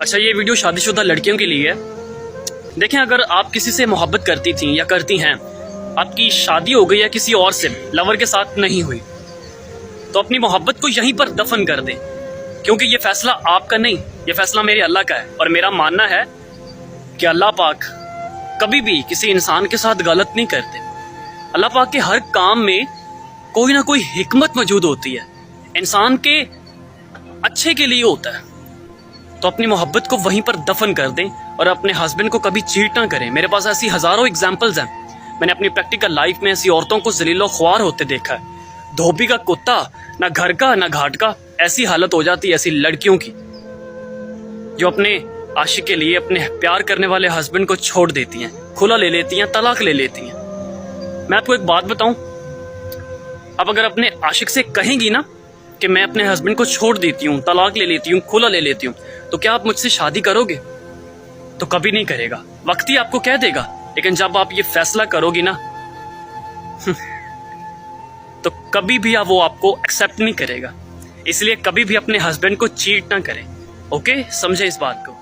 अच्छा, ये वीडियो शादीशुदा लड़कियों के लिए है। देखें, अगर आप किसी से मोहब्बत करती थी या करती हैं, आपकी शादी हो गई या किसी और से लवर के साथ नहीं हुई, तो अपनी मोहब्बत को यहीं पर दफन कर दें, क्योंकि ये फैसला आपका नहीं, ये फैसला मेरे अल्लाह का है। और मेरा मानना है कि अल्लाह पाक कभी भी किसी इंसान के साथ गलत नहीं करते। अल्लाह पाक के हर काम में कोई ना कोई हिकमत मौजूद होती है, इंसान के अच्छे के लिए होता है। तो अपनी मोहब्बत को वहीं पर दफन कर दें और अपने हस्बैंड को कभी चीट ना करें। मेरे पास ऐसी हजारों एग्जाम्पल्स हैं। मैंने अपनी प्रैक्टिकल लाइफ में ऐसी औरतों को जलीलो ख्वार होते देखा है। धोबी का कुत्ता, ना घर का ना घाट का, ऐसी हालत हो जाती है ऐसी लड़कियों की, जो अपने आशिक के लिए अपने प्यार करने वाले हस्बैंड को छोड़ देती हैं, खुला ले लेती हैं, तलाक ले लेती हैं। मैं आपको एक बात बताऊं, अब अगर अपने आशिक से कहेंगी ना कि मैं अपने हस्बैंड को छोड़ देती हूँ, तलाक ले लेती हूँ, खुला ले लेती हूँ, तो क्या आप मुझसे शादी करोगे? तो कभी नहीं करेगा। वक्त ही आपको कह देगा। लेकिन जब आप ये फैसला करोगी ना तो कभी भी वो आपको एक्सेप्ट नहीं करेगा। इसलिए कभी भी अपने हस्बैंड को चीट ना करें। ओके, समझे इस बात को।